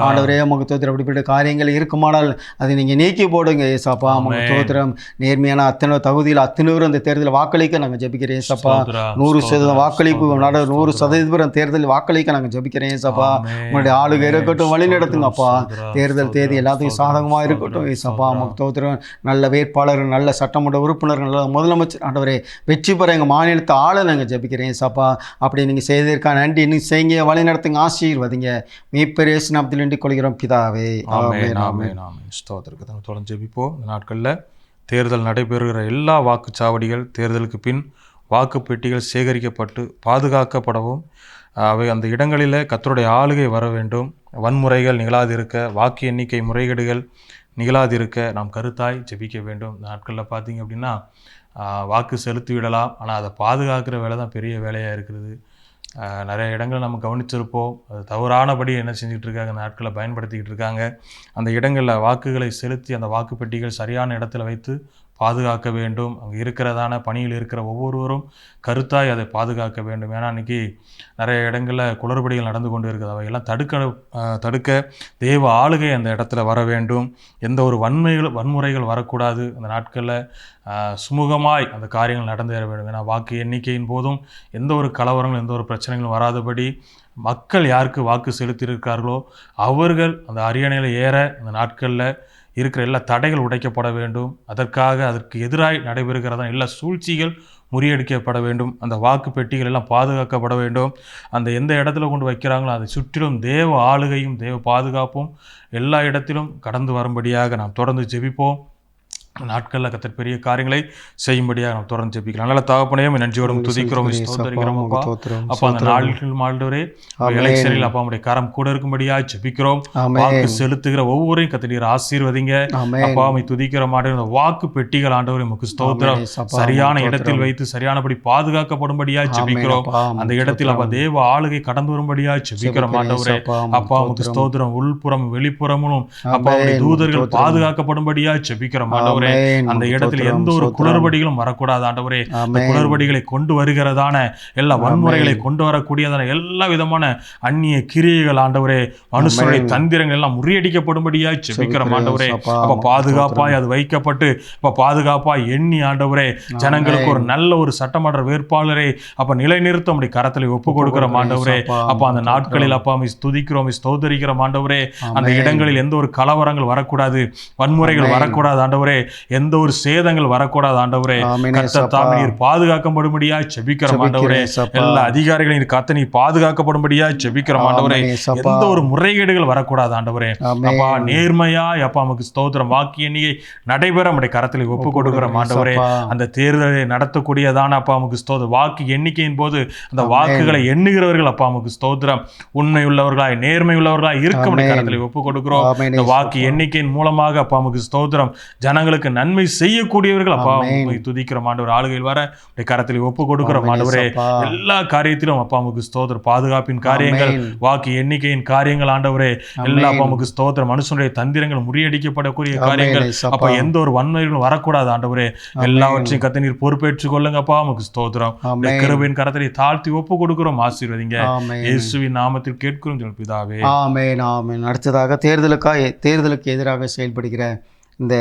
ஆண்டவரே முகத்தோத்திரம் அப்படிப்பட்ட காரியங்கள் இருக்குமானால் அதை நீங்கள் நீக்கி போடுங்க ஏசப்பா. முகத்தோத்திரம் நேர்மையான அத்தனை தகுதியில் அத்தனை பேரும் அந்த தேர்தலில் வாக்களிக்க நாங்கள் ஜெபிக்கிறேன் ஏசப்பா. 100% வாக்களிப்பு 100% தேர்தலில் வாக்களிக்க நாங்கள் ஜெபிக்கிறேன் ஏசப்பா. உங்களுடைய ஆளுகை இருக்கட்டும், வழி நடத்துங்கப்பா. தேர்தல் தேதி எல்லாத்தையும் சாதகமாக இருக்கட்டும் ஏசப்பா. முகத்தோத்திரம் நல்ல வேட்பாளர்கள், நல்ல சட்டமன்ற உறுப்பினர்கள், நல்ல முதலமைச்சர் ஆண்டவரே வெற்றி பெற எங்கள் மாநிலத்தை ஆள நாங்கள் ஜெபிக்கிறேன் ஏசப்பா. அப்படி நீங்கள் செய்ததற்கான நன்றி. இன்னும் செய்ய வழி நடத்துங்க, ஆசீர்வதிங்க. மீட்பர் இயேசு நாமத்தில் வேண்டிக் கொள்கிறோம் பிதாவே. ஆமென் ஆமென். ஸ்தோத்திரத்தை தொடர்ந்து ஜெபிப்போம். இந்த நாட்களில் தேர்தல் நடைபெறுகிற எல்லா வாக்குச்சாவடிகள் தேர்தலுக்கு பின் வாக்குப்பெட்டிகள் சேகரிக்கப்பட்டு பாதுகாக்கப்படவும், அவை அந்த இடங்களில் கர்த்தருடைய ஆளுகை வர வேண்டும். வன்முறைகள் நிகழாதிருக்க, வாக்கு எண்ணிக்கை முறைகேடுகள் நிகழாதிருக்க நாம் கருத்தாய் ஜெபிக்க வேண்டும். இந்த நாட்களில் பார்த்தீங்க அப்படின்னா வாக்கு செலுத்தி விடலாம், ஆனால் அதை பாதுகாக்கிற வேலை தான் பெரிய வேலையாக இருக்கிறது. நிறைய இடங்களை நம்ம கவனிச்சிருப்போம். அது தவறானபடி என்ன செஞ்சுட்டு இருக்காங்க, அந்த நாட்களை பயன்படுத்திக்கிட்டு இருக்காங்க. அந்த இடங்களில் வாக்குகளை செலுத்தி அந்த வாக்குப்பெட்டிகள் சரியான இடத்துல வைத்து பாதுகாக்க வேண்டும். அங்கே இருக்கிறதான பணியில் இருக்கிற ஒவ்வொருவரும் கருத்தாய் அதை பாதுகாக்க வேண்டும். ஏன்னா இன்றைக்கி நிறைய இடங்களில் குளறுபடிகள் நடந்து கொண்டு இருக்குது. அவையெல்லாம் தடுக்க தேவ ஆளுகை அந்த இடத்துல வர வேண்டும். எந்த ஒரு வன்முறைகள் வரக்கூடாது. அந்த நாட்களில் சுமூகமாய் அந்த காரியங்கள் நடந்தேற வேண்டும். ஏன்னா வாக்கு எண்ணிக்கையின் போதும் எந்த ஒரு கலவரங்களும் எந்த ஒரு பிரச்சனைகளும் வராதபடி மக்கள் யாருக்கு வாக்கு செலுத்தியிருக்கார்களோ அவர்கள் அந்த அரியணையில் ஏற அந்த நாட்களில் இருக்கிற எல்லா தடைகள் உடைக்கப்பட வேண்டும். அதற்கு எதிராய் நடைபெறுகிறதான எல்லா சூழ்ச்சிகள் முறியடிக்கப்பட வேண்டும். அந்த வாக்கு பெட்டிகள் எல்லாம் பாதுகாக்கப்பட வேண்டும். அந்த எந்த இடத்துல கொண்டு வைக்கிறாங்களோ அதை சுற்றிலும் தேவ ஆளுகையும் தேவ பாதுகாப்பும் எல்லா இடத்திலும் கடந்து வரும்படியாக நாம் தொடர்ந்து ஜெபிப்போம். நாட்களில் கர்த்தர் பெரிய காரியங்களை செய்யும்படியாக நாம் தொடர்ந்து ஜெபிக்கலாம். நல்ல தகப்பனையும் நன்றியோடும் துதிக்கிறோம், ஸ்தோத்திரிக்கிறோம். அப்பா அந்த நாட்கள் ஆண்டவரே எலெக்ஷனில் அப்பா உடைய கரம் கூட இருக்கும்படியாக ஜெபிக்கிறோம். வாக்கு செலுத்துகிற ஒவ்வொருவரையும் கர்த்தர் நீர் ஆசீர்வதிங்க. அப்பா உம்மை துதிக்கிற மாட்டேன். அந்த வாக்கு பெட்டிகள் ஆண்டவரே உமக்கு ஸ்தோத்திரம் சரியான இடத்தில் வைத்து சரியானபடி பாதுகாக்கப்படும்படியாக ஜெபிக்கிறோம். அந்த இடத்தில் அப்பா தேவ ஆளுகை கடந்து வரும்படியாக ஜெபிக்கிறோம் ஆண்டவரே. அப்பா உமக்கு ஸ்தோத்திரம். உள்புறம் வெளிப்புறமும் அப்பா உடைய தூதர்கள் பாதுகாக்கப்படும்படியாக ஜெபிக்கிறோம் ஆண்டவரே. அந்த இடத்துல எந்த ஒரு குளறுபடிகளும் வரக்கூடாது ஆண்டவரே. அந்த குளறுபடிகளை கொண்டு வருகிறதான எல்லா வன்முறைகளை கொண்டு வரக்கூடியதான எல்லா விதமான அந்நிய கிரியைகள் ஆண்டவரே, மனுஷனுடைய தந்திரங்கள் எல்லாம் முறியடிக்கப்படும்படியாய் ஜெபிக்கிறோம் ஆண்டவரே. அப்ப பாதுகாப்பாய் அது வைக்கப்பட்டு அப்ப பாதுகாப்பாய் எண்ணி ஆண்டவரே ஜனங்களுக்கு ஒரு நல்ல ஒரு சட்டமன்ற வேட்பாளரை அப்ப நிலைநிறுத்த அப்படி கரத்தில் ஒப்பு கொடுக்கிறோம் ஆண்டவரே. அப்ப அந்த நாட்களில் அப்பா துதிக்கிறோம், ஸ்தோத்திரிக்கிறோம் ஆண்டவரே. அந்த இடங்களில் எந்த ஒரு கலவரங்கள் வரக்கூடாது, வன்முறைகள் வரக்கூடாது ஆண்டவரே. எந்த ஒரு சேதங்கள் வரக்கூடாது ஆண்டவரே. கர்த்தர் தாமே நீர் பாதுகாக்கப்படும்படியாய் ஜெபிக்கிறோம் ஆண்டவரே. எல்லா அதிகாரிகளையும் கர்த்தர் நீர் பாதுகாக்கப்படும்படியாய் ஜெபிக்கிறோம் ஆண்டவரே. எந்த ஒரு முறைகேடுகள் வரக்கூடாது ஆண்டவரே. அப்பா நேர்மையாய் அப்பா நமக்கு ஸ்தோத்திரம். வாக்கு எண்ணிக்கை நடைபெற நம்முடைய கரத்தில் ஒப்பு கொடுக்கிறோம் ஆண்டவரே. அந்த தேர்தலை நடத்தக்கூடியதான அப்பா நமக்கு ஸ்தோத்திரம். வாக்கு எண்ணிக்கையின் போது அந்த வாக்குகளை எண்ணுகிறவர்கள் அப்பா நமக்கு ஸ்தோத்திரம் உண்மை உள்ளவர்களாய் நேர்மை உள்ளவர்களாய் இருக்க நம்முடைய கரத்தில் ஒப்பு கொடுக்கிறோம். இந்த வாக்கு எண்ணிக்கையின் மூலமாக அப்பா நமக்கு ஸ்தோத்திரம் ஜனங்களுக்கு நன்மை செய்யக்கூடியவர்கள் அப்பா உம்மை துதிக்கிறோம் ஆண்டவர். ஆளுகையில் வர கரத்தில் ஒப்பு கொடுக்கிறோம் ஆண்டவரே. எல்லா காரியத்திலும் அப்பா உமக்கு ஸ்தோத்திரம். பாதுகாப்பின் காரியங்கள், வாக்கு எண்ணிக்கையின் காரியங்கள் ஆண்டவரே, எல்லா அப்பா உமக்கு ஸ்தோத்திரம். மனுஷனுடைய தந்திரங்கள் முறியடிக்கப்படக்கூடிய காரியங்கள் அப்ப எந்த ஒரு வன்மைகளும் வரக்கூடாது ஆண்டவரே. எல்லாவற்றையும் கர்த்தர் நீர் பொறுப்பேற்றுக் கொள்ளுங்க அப்பா உமக்கு ஸ்தோத்திரம். கிருபையின் கரத்தை தாழ்த்தி ஒப்பு கொடுக்கிறோம், ஆசீர்வதிங்க. இயேசுவின் நாமத்தில் கேட்கிறோம் பிதாவே, ஆமென் ஆமென். அடுத்ததாக தேர்தலுக்கு எதிராக செயல்படுகிற இந்த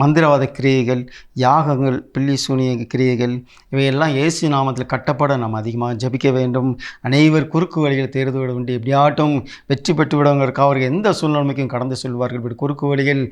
மந்திரவாத கிரியைகள், யாகங்கள், பில்லி சூனிய கிரியைகள் இவையெல்லாம் இயேசு நாமத்தில் கட்டப்பட நாம் அதிகமாக ஜபிக்க வேண்டும். அனைவர் குறுக்கு வழிகளை தேர்ந்து விட வேண்டும். எப்படியாட்டும் வெற்றி பெற்று விடுவதற்காக அவர்கள் எந்த சூழ்நிலைமைக்கும் கடந்து செல்வார்கள். இப்படி குறுக்கு வழிகள்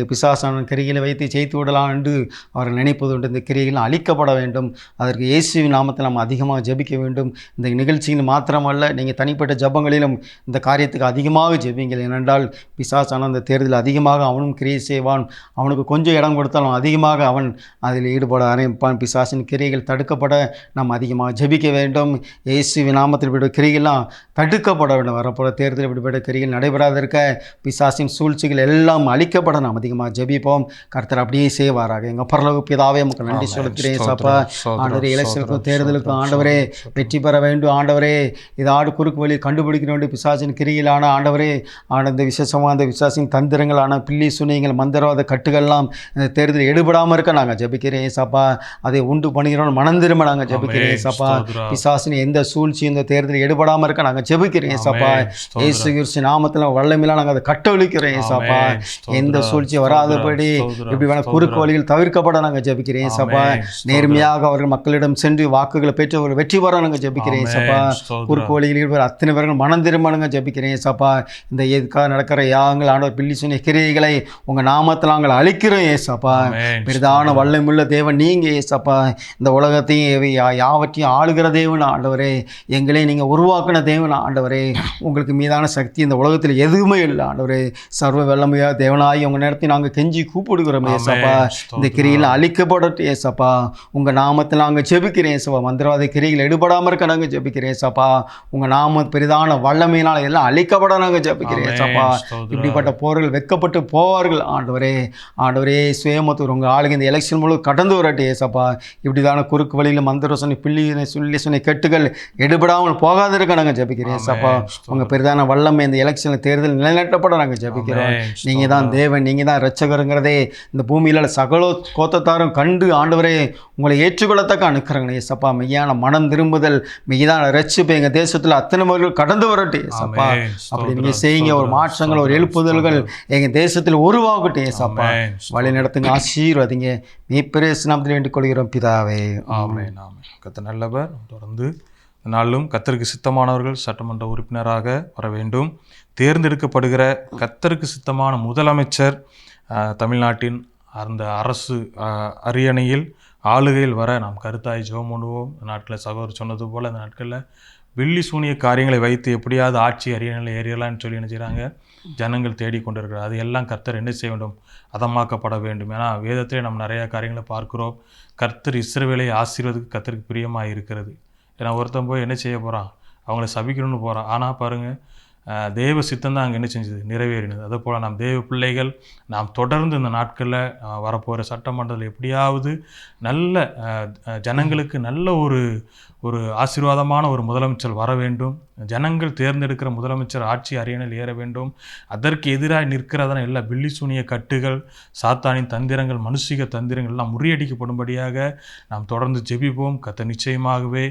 பிசாசான கிரிகளை வைத்து ஜெயித்து விடலாம் என்று அவர்கள் நினைப்பது உண்டு. இந்த கிரியைகள் அழிக்கப்பட வேண்டும். அதற்கு இயேசுவின் நாமத்தில் நாம் அதிகமாக ஜபிக்க வேண்டும். இந்த நிகழ்ச்சியில் மாத்திரமல்ல, நீங்கள் தனிப்பட்ட ஜபங்களிலும் இந்த காரியத்துக்கு அதிகமாக ஜெபிங்கள். ஏனென்றால் பிசாசான அந்த தேர்தலில் அதிகமாக அவனும் கிரியை செய்வான். அவனுக்கு கொஞ்சம் இடம் கொடுத்தாலும் அதிகமாக அவன் அதில் ஈடுபட ஆரம்பிப்பான். பிசாசின் கிரியைகள் தடுக்கப்பட நாம் அதிகமாக ஜெபிக்க வேண்டும். இயேசுவின் நாமத்தில் விட கிரியைகள்லாம் தடுக்கப்பட வேண்டும். வரப்போகிற தேர்தலில் விடுபட கிரியைகள் நடைபெறாதிருக்க பிசாசின் சூழ்ச்சிகள் எல்லாம் அழிக்கப்பட நாம் அதிகமாக ஜெபிப்போம். கர்த்தர் அப்படியே செய்வாராக. எங்கள் பரலோக பிதாவே உமக்கு நன்றி சொல்கிறேன் சாப்பா. ஆண்டவரே, எலெக்ஷனுக்கும் தேர்தலுக்கும் ஆண்டவரே வெற்றி பெற வேண்டும். ஆண்டவரே, இது ஆடு குறுக்கு வழி கண்டுபிடிக்க வேண்டும். பிசாசின் கிரியிலான ஆண்டவரே, ஆனந்த விசேஷமாக அந்த பிசாசின் தந்திரங்களான பில்லி சுனியங்கள் மந்திரவாத கட்டுகள்லாம் இந்த தேர்தலில் எடுபடாமல் இருக்க நாங்கள் ஜெபிக்கிறேன் சாப்பா. அதை உண்டு பண்ணுகிறோம் மனம் திரும்ப நாங்கள் ஜெபிக்கிறேன் சாப்பா. பிசாசின் எந்த சூழ்ச்சி இந்த தேர்தலில் எடுபடாமல் இருக்க நாங்கள் ஜெபிக்கிறேன் சாப்பா. இயேசு கிறிஸ்து நாமத்தில் வல்லமையில நாங்கள் அதை கட்டொழிக்கிறேன் சாப்பா. எந்த சூழ்ச்சி வராதபடி இப்படி வேணா குறுக்கு வழிகள் தவிர்க்கப்பட நாங்கள் ஜெபிக்கிறேன் சாப்பா. நேர்மையாக அவர்கள் மக்களிடம் சென்று வாக்குகளை பெற்று ஒரு வெற்றி பெற நாங்கள் ஜெபிக்கிறேன் சாப்பா. குறுக்கு வழிகளில் அத்தனை பேர்கள் மனம் திரும்ப நாங்கள் ஜெபிக்கிறேன் சாப்பா. இந்த எதுக்காக நடக்கிற யாகங்கள் ஆண்டவர் பில்லி சொன்ன கிரியைகளை உங்கள் நாமத்தில் நாங்கள் அழிக்கிறோம் ஏசப்பா. பெரிதான வல்லமுள்ள தேவன் நீங்க ஏசப்பா. இந்த உலகத்தையும் யாவற்றையும் ஆளுகிற தேவன் ஆண்டவரே. எங்களை நீங்கள் உருவாக்கின தேவன் ஆண்டவரே. உங்களுக்கு மீதான சக்தி இந்த உலகத்தில் எதுவுமே இல்லை ஆண்டவரே. சர்வ வல்லமையா தேவனாய் உங்கள் நேரத்தை நாங்கள் கெஞ்சி கூப்பிடுகிறோம் ஏசப்பா. இந்த கிரியில் அழிக்கப்படட்டும் ஏசப்பா. உங்கள் நாமத்தில் நாங்கள் ஜெபிக்கிறேன் ஏசப்பா. மந்திரவாத கிரியில் எடுபடாமல் இருக்க நாங்கள் ஜெபிக்கிறேன் ஏசப்பா. உங்கள் நாம பெரிதான வல்லமையினால் எல்லாம் அழிக்கப்பட நாங்கள் ஜெபிக்கிறேன் ஏசப்பா. இப்படிப்பட்ட போர்கள் வெட்கப்பட்டு போவார்கள் ஆண்டவரே. ஆண்டவரே சுயமத்தூர் உங்கள் ஆளுங்க இந்த எலெக்ஷன் மூலம் கடந்து வரட்டும் ஏசப்பா. இப்படிதான குறுக்கு வழியில் மந்திர சொன்ன பிள்ளை சொல்லி கெட்டுகள் எடுபடாமல் போகாத இருக்க நாங்கள் ஜெபிக்கிறேன் ஏசப்பா. உங்கள் பெரிதான வல்லமை இந்த எலெக்ஷனில் தேர்தல் நிலைநாட்டப்பட நாங்கள் ஜெபிக்கிறோம். நீங்கள் தான் தேவன், நீங்கள் தான் இரட்சகருங்கிறதே இந்த பூமியில் சகல கோத்தத்தாரும் கண்டு ஆண்டவரே உங்களை ஏற்றுக்கொள்ளத்தக்க அனுக்கிறங்க ஏசப்பா. மெய்யான மனம் திரும்புதல், மெய்யான ரட்சிப்பு எங்கள் தேசத்தில் அத்தனை மக்கள் கடந்து வரட்டும் ஏசப்பா. அப்படி நீங்கள் செய்யுங்க. ஒரு மாற்றங்கள், ஒரு எழுப்புதல்கள் எங்கள் தேசத்தில் உருவாகட்டும் ஏசப்பா. வழி நடத்துங்க, ஆசீர்வதிங்க. நீ பெரிய நாமத்தில் வேண்டிக் கொள்கிறோம் பிதாவே. ஆமென். ஆமென். கர்த்தர் நல்லவர். தொடர்ந்து நாளும் கர்த்தருக்கு சித்தமானவர்கள் சட்டமன்ற உறுப்பினராக வர வேண்டும். தேர்ந்தெடுக்கப்படுகிற கர்த்தருக்கு சித்தமான முதலமைச்சர் தமிழ்நாட்டின் அந்த அரசு அரியணையில் ஆளுகையில் வர நாம் கருத்தாய் ஜெபம் பண்ணுவோம். இந்த நாட்டில் சகோதரர் சொன்னது போல் இந்த நாட்களில் வெள்ளி சூனிய காரியங்களை வைத்து எப்படியாவது ஆட்சி அரியணையில் ஏறியலான்னு சொல்லி என்ன செய்கிறாங்க, ஜனங்கள் தேடிக்கொண்டிருக்கிறார். அது எல்லாம் கர்த்தர் என்ன செய்ய வேண்டும், அதமாக்கப்பட வேண்டும். ஏன்னா வேதத்திலே நம்ம நிறையா காரியங்களை பார்க்கிறோம். கர்த்தர் இஸ்ரவேலை ஆசீர்வதிக்கு கர்த்தருக்கு பிரியமாக இருக்கிறது. ஏன்னா ஒருத்தன் போய் என்ன செய்ய போகிறான், அவங்கள சபிக்கணும்னு போகிறான். ஆனால் பாருங்கள், தேவ சித்தம் தான் அங்கே என்ன செஞ்சது, நிறைவேறினது. அதே போல் நாம் தேவ பிள்ளைகள் நாம் தொடர்ந்து இந்த நாட்களில் வரப்போகிற சட்டமன்றத்தில் எப்படியாவது நல்ல ஜனங்களுக்கு நல்ல ஒரு ஆசீர்வாதமான ஒரு முதலமைச்சர் வர வேண்டும். ஜனங்கள் தேர்ந்தெடுக்கிற முதலமைச்சர் ஆட்சி அரியணையில் ஏற வேண்டும். அதற்கு எதிராக நிற்கிறதான எல்லா பில்லி சூனிய கட்டுகள், சாத்தானின் தந்திரங்கள், மனுஷிக தந்திரங்கள் எல்லாம் முறியடிக்கப்படும்படியாக நாம் தொடர்ந்து ஜெபிப்போம். கர்த்தர் நிச்சயமாகவே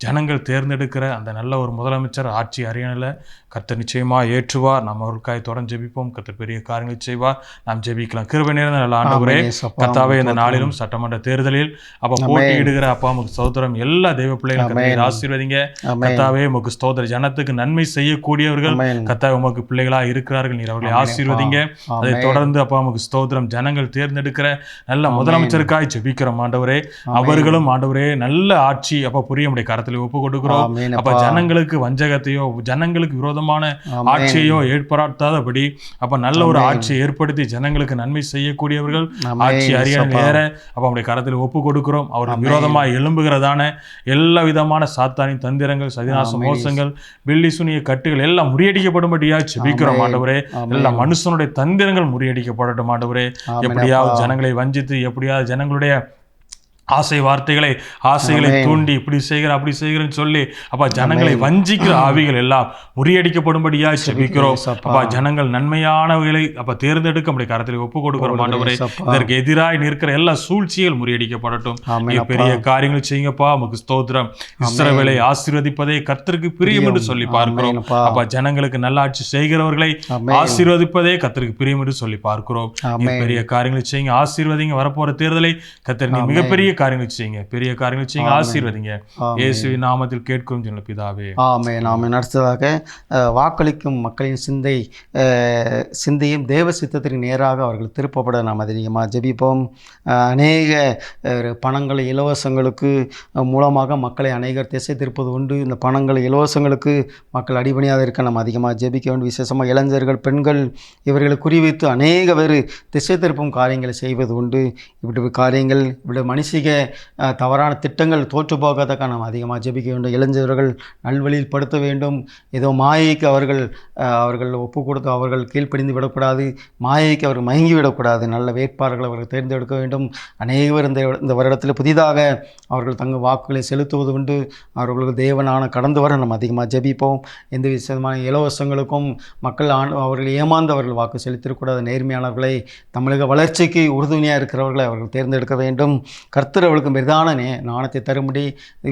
ஜனங்கள் தேர்ந்தெடுக்கிற அந்த நல்ல ஒரு முதலமைச்சர் ஆட்சி அரியணையில் கர்த்தர் நிச்சயமாக ஏற்றுவார். நாம் அவர்களுக்காய் தொடர்ந்து ஜெபிப்போம். கர்த்தர் பெரிய காரியங்களை செய்வார். நாம் ஜெபிக்கலாம். கிருபை நிறைந்த நல்ல ஆண்டவரே, கர்த்தாவே இந்த நாளிலும் சட்டமன்ற தேர்தலில் போட்டியிடுகிற அப்பா உமக்கு ஸ்தோத்திரம். எல்லா தெய்வ பிள்ளைகளும் ஆசீர்வதிங்க கர்த்தாவே. உமக்கு ஸ்தோத்திரம். ஜனத்துக்கு நன்மை செய்யக்கூடியவர்கள் கர்த்தாவே உமக்கு பிள்ளைகளாக இருக்கிறார்கள். நீர் அவர்களை ஆசீர்வதிங்க. அதை தொடர்ந்து அப்பா உமக்கு ஸ்தோத்திரம். ஜனங்கள் தேர்ந்தெடுக்கிற நல்ல முதலமைச்சருக்காய் ஜெபிக்கிறோம் ஆண்டவரே. அவர்களும் ஆண்டவரே நல்ல ஆட்சி அப்பா புரிய முடிய கரத்தில் ஒப்பு கொடுக்கிறோம். அப்ப ஜனங்களுக்கு வஞ்சகத்தையோ ஜனங்களுக்கு விரோதமான ஆட்சியையோ ஏற்படுத்தாதபடி அப்ப நல்ல ஒரு ஆட்சியை ஏற்படுத்தி ஜனங்களுக்கு நன்மை செய்யக்கூடியவர்கள் ஆட்சி அரியணையில் ஏற அப்ப அவருடைய கரத்தில் ஒப்பு கொடுக்கிறோம். அவர்கள் விரோதமாக எழும்புகிறதான எல்லா விதமான சாத்தானின் தந்திரங்கள், சதிநாச மோசங்கள், பில்லி சூனிய கட்டுகள் எல்லாம் முறியடிக்கப்படும்படியா ஜெபிக்கிறோம் ஆண்டவரே. எல்லா மனுஷனுடைய தந்திரங்கள் முறியடிக்கப்படட்டும் ஆண்டவரே. எப்படியாவது ஜனங்களை வஞ்சித்து எப்படியாவது ஜனங்களுடைய ஆசைகளை தூண்டி இப்படி செய்கிற அப்படி செய்கிறேன்னு சொல்லி அப்பா ஜனங்களை வஞ்சிக்கிற ஆவிகள் எல்லாம் முறியடிக்கப்படும்படியா ஜெபிக்கிறோம். அப்பா ஜனங்கள் நன்மையானவர்களை அப்ப தேர்ந்தெடுக்க நம்முடைய கரத்தில் ஒப்பு கொடுக்கிறோம் ஆண்டவரே. இதற்கு எதிராக நிற்கிற எல்லா சூழ்ச்சிகள் முறியடிக்கப்படட்டும். பெரிய காரியங்கள் செய்யுங்கப்பா. உமக்கு ஸ்தோத்திரம். இஸ்ரவேலை ஆசீர்வதிப்பதே கர்த்தருக்கு பிரியம் என்று சொல்லி பார்க்கிறோம். அப்பா ஜனங்களுக்கு நல்லாட்சி செய்கிறவர்களை ஆசீர்வதிப்பதே கர்த்தருக்கு பிரியம் என்று சொல்லி பார்க்கிறோம். பெரிய காரியங்களை செய்யுங்க, ஆசீர்வதிங்க. வரப்போற தேர்தலை கர்த்தர் நீ மிகப்பெரிய காரியங்கள் செய்யுங்க, பெரிய காரியங்கள் செய்யுங்க, ஆசீர்வதிங்க. இயேசுவின் நாமத்தில் கேட்கும் ஜெபம் பிதாவே. ஆமென். ஆமென். அடுத்ததாக வாக்களிக்கும் மக்களின் சிந்தையும் தேவ சித்தத்திற்கு நேராக அவர்கள் திருப்பப்பட நாம் அதிகமாக ஜெபிப்போம். அநேக பணங்கள் இலவசங்களுக்கு மூலமாக மக்களை அநேகர் திசை திருப்பது உண்டு. இந்த பணங்கள் இலவசங்களுக்கு மக்கள் அடிபணியாக இருக்க நம்ம அதிகமாக ஜெபிக்க வேண்டும். விசேஷமாக இளைஞர்கள், பெண்கள் இவர்களை குறிவைத்து அநேக பேர் திசை திருப்பும் காரியங்களை செய்வது உண்டு. இப்படி காரியங்கள் இப்படி மனுஷிக தவறான திட்டங்கள் தோற்று போகாதக்க நாம் அதிகமாக ஜெபிக்க வேண்டும். இளைஞர்கள் நல்வழியில் படுத்த வேண்டும். ஏதோ மாயைக்கு அவர்கள் ஒப்பு கொடுத்து அவர்கள் கீழ்ப்படிந்து விடக்கூடாது. மாயைக்கு அவர்கள் மயங்கி விடக்கூடாது. நல்ல வேட்பாளர்கள் அவர்கள் தேர்ந்தெடுக்க வேண்டும். அநேகர் இந்த வருடத்தில் புதிதாக அவர்கள் தங்கள் வாக்குகளை செலுத்துவது உண்டு. அவர்களுக்கு தேவனான கடந்து வர நம்ம அதிகமாக ஜெபிப்போம். எந்த விதமான இலவசங்களுக்கும் மக்கள் அவர்கள் ஏமாந்தவர்கள் வாக்கு செலுத்திடக்கூடாது. நேர்மையானவர்களை, தமிழக வளர்ச்சிக்கு உறுதுணையாக இருக்கிறவர்களை அவர்கள் தேர்ந்தெடுக்க வேண்டும். கர்த்தர் அவளுக்கு மெரிதான நாணத்தை தரும்படி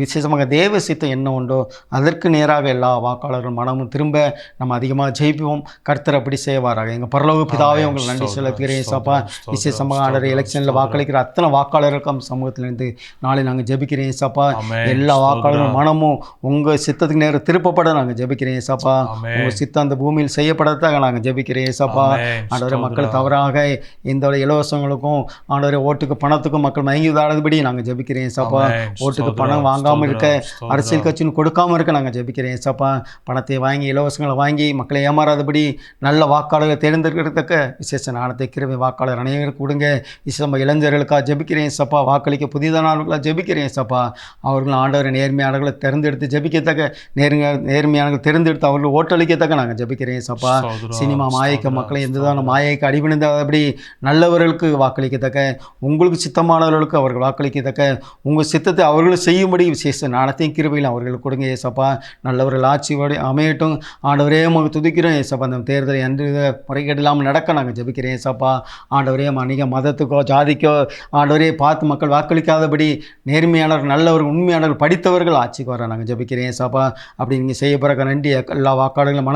விசேஷமாக தேவ சித்தம் என்ன உண்டோ அதற்கு நேராக எல்லா வாக்காளர்கள் மனமும் திரும்ப நம்ம அதிகமாக ஜெயிப்போம். கர்த்தர் அப்படி செய்வாராக. எங்கள் பரலோக பிதாவே உங்கள் நன்றி செலுத்துகிறேன் சாப்பா. விசேஷமாக எலெக்ஷனில் வாக்களிக்கிற அத்தனை வாக்காளர்களுக்கும் சமூகத்திலிருந்து நாளை நாங்கள் ஜெபிக்கிறேன் சாப்பா. எல்லா வாக்காளர்கள் மனமும் உங்கள் சித்தத்துக்கு நேரம் திருப்பப்பட நாங்கள் ஜெபிக்கிறேன் சாப்பா. உங்கள் சித்தம் அந்த பூமியில் செய்யப்படத்தாக நாங்கள் ஜெபிக்கிறேன் சாப்பா. ஆண்டவரே, மக்கள் தவறாக இந்த இலவசங்களுக்கும் ஆண்டவரே ஓட்டுக்கு பணத்துக்கும் மக்கள் மயங்கி விடாதபடி செய்யும்படி நாங்கள் ஜெபிக்கிறேன் ஏசப்பா. ஆமென். ஓட்டுக்கு ஸ்தோத்திரம், பணம் வாங்காமல் இருக்க, ஸ்தோத்திரம், அரசியல் கட்சின்னு கொடுக்காமல் இருக்க நாங்கள் ஜெபிக்கிறேன் ஏசப்பா. பணத்தை வாங்கி இலவசங்களை வாங்கி மக்களை ஏமாறாதபடி நல்ல வாக்காளர்களை தேர்ந்தெடுக்கிறதுக்க விசேஷ ஞானத்தை கிருபை வாக்காளர் அனைவருக்கு கொடுங்க. விசேஷமாக இளைஞர்களுக்காக ஜெபிக்கிறேன் ஏசப்பா. வாக்களிக்க புதிதானவர்களாக ஜெபிக்கிறேன் ஏசப்பா. அவர்கள் ஆண்டவரை நேர்மையாளர்களை தேர்ந்தெடுத்து ஜெபிக்கத்தக்க நேர்மையானவர்கள் தேர்ந்தெடுத்து அவர்கள் ஓட்டளிக்கத்தக்க நாங்கள் ஜெபிக்கிறேன் ஏசப்பா. ஸ்தோத்திரம், சினிமா மாயக்க ஸ்தோத்திரம், மக்களை எந்ததான மாயைக்கு அடிபணிந்தாதபடி நல்லவர்களுக்கு வாக்களிக்கத்தக்க, உங்களுக்கு சித்தமானவர்களுக்கு அவர்கள் வாக்களிக்கத்தக்க, உங்கள் சித்தத்தை அவர்களும் செய்யும்படி விசேஷ ஞானத்தையும் கிருபையில் அவர்களுக்கு கொடுங்க ஏசப்பா. நல்லவர்கள் ஆட்சியோடு அமையட்டும். ஆண்டவரே உமக்கு துதிக்கிறோம் ஏசப்பா. அந்த தேர்தலை அன்று முறைகேடு இல்லாமல் நடக்க நாங்கள் ஜெபிக்கிறேன் ஏசப்பா. ஆண்டவரே அநேக மதத்துக்கோ ஜாதிக்கோ ஆண்டவரே பார்த்து மக்கள் வாக்களிக்காதபடி நேர்மையானவர்கள், நல்லவர்கள், உண்மையானவர்கள், படித்தவர்கள் ஆட்சிக்கு வர நாங்கள் ஜெபிக்கிறேன் ஏசப்பா. அப்படி நீங்கள் செய்ய பிறகு நன்றி. எல்லா வாக்காளர்களும்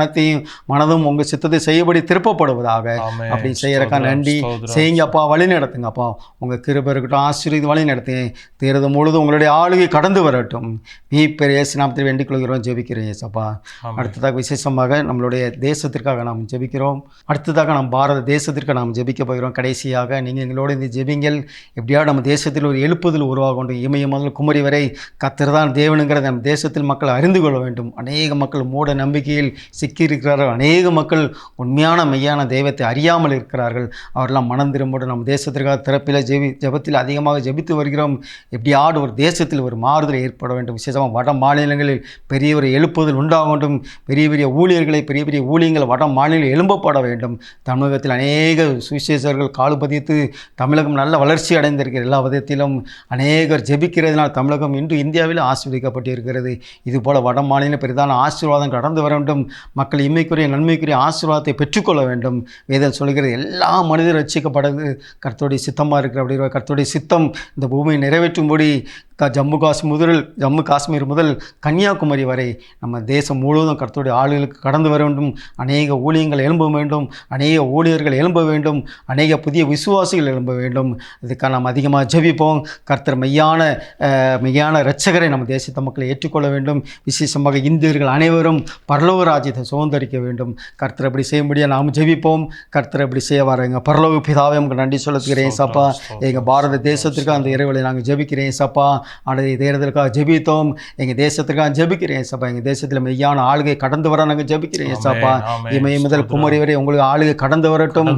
மனதும் உங்கள் சித்தத்தை செய்யபடி திருப்பப்படுவதாக. ஆமென். அப்படி செய்யறக்கா நன்றி. ஸ்தோத்திரம், செய்யுங்கப்பா, வழி நடத்துங்கப்பா. உங்கள் கிருபை இருக்கட்டும், ஆசீர்வாதம் வழி நடத்துங்க. தேர்தல் முழுதும் உங்களுடைய ஆளுகை கடந்து வரட்டும். மீட்பர் இயேசு நாமத்தில் வேண்டிக் கொள்கிறோம், ஜெபிக்கிறோம் ஏசப்பா. ஆமென். அடுத்ததாக விசேஷமாக நம்மளுடைய தேசத்திற்காக நாம் ஜெபிக்கிறோம். அடுத்ததாக நம் பாரத தேசத்திற்கு நாம் ஜெபிக்க போகிறோம். கடைசியாக நீங்கள் எங்களோடு இந்த ஜெபிங்கள். எப்படியா நம்ம தேசத்தில் ஒரு எழுப்புதல் உருவாக வேண்டும். இமயம் முதல் குமரி வரை கர்த்தர் தான் தேவனுங்கிறத நம்ம தேசத்தில் மக்கள் அறிந்து கொள்ள வேண்டும். அநேக மக்கள் மூட நம்பிக்கையில் சிக்கியிருக்கிறார்கள். அநேக மக்கள் உண்மையான மெய்யான தெய்வத்தை அறியாமல் இருக்கிறார்கள். அவரெல்லாம் மனம் திரும்போடு நம்ம தேசத்திற்காக திறப்பில் ஜெபத்தில் அதிகமாக ஜெபித்து வருகிறோம். எப்படியாவது ஒரு தேசத்தில் ஒரு மாறுதல் ஏற்பட வேண்டும். விசேஷமாக வட மாநிலங்களில் பெரிய ஒரு எழுப்புதல் உண்டாக வேண்டும். பெரிய பெரிய ஊழியர்களை, பெரிய பெரிய ஊழியங்கள் வட மாநிலங்களில் எழும்பப்பட வேண்டும். தமிழகத்தில் அநேக சுவிசேஷர்கள் கால் பதித்து தமிழகம் நல்ல வளர்ச்சி அடைந்திருக்கிற எல்லா விதத்திலும் அநேகர் ஜெபிக்கிறதுனால் தமிழகம் இன்று இந்தியாவில் ஆசீர்வதிக்கப்பட்டிருக்கிறது. இதுபோல் வட மாநில பெரிதான ஆசீர்வாதம் கடந்து வர வேண்டும். மக்கள் இம்மைக்குரிய நன்மைக்குரிய ஆசீர்வாதத்தை பெற்றுக்கொள்ள வேண்டும். வேதம் சொல்கிறது எல்லா மனிதரும் ரட்சிக்கப்படுறது கர்த்தருடைய சித்தமாக இருக்கிற அப்படி கர்த்தருடைய சித்தம் இந்த பூமியை நிறைவேற்றும்படி ஜம்மு காஷ்மீர் முதல் கன்னியாகுமரி வரை நம்ம தேசம் முழுவதும் கர்த்தருடைய ஆளுகளுக்கு கடந்து வர வேண்டும். அநேக ஊழியங்கள் எழும்ப வேண்டும். அநேக ஊழியர்கள் எழும்ப வேண்டும். அநேக புதிய விசுவாசிகள் எழும்ப வேண்டும். இதுக்காக நாம் அதிகமாக ஜெபிப்போம். கர்த்தர் மெய்யான இரட்சகரை நம்ம தேசத்த மக்களை ஏற்றுக்கொள்ள வேண்டும். விசேஷமாக இந்தியர்கள் அனைவரும் பரலோக ராஜ்யத்தை சுதந்திரிக்க வேண்டும். கர்த்தர் அப்படி செய்யும்படியாக நாம் ஜெபிப்போம். கர்த்தர் அப்படி செய்ய வரங்க. பரலோக பிதாவே உங்களுக்கு நன்றி சொல்லுகிறேன் சப்பா. எங்கள் பாரத தேசத்திற்கு அந்த இரவுகளை நாங்கள் ஜெபிக்கிறேன் சப்பா. ஆனது தேர்தலுக்காக ஜெபித்தோம். எங்கள் தேசத்திற்காக ஜெபிக்கிறேன் சப்பா. எங்கள் தேசத்தில் மெய்யான ஆளுகை கடந்து வர நாங்கள் ஜெபிக்கிறேன் சப்பா. இமயம் முதல் குமரி வரை உங்களுக்கு ஆளுகை கடந்து வரட்டும்.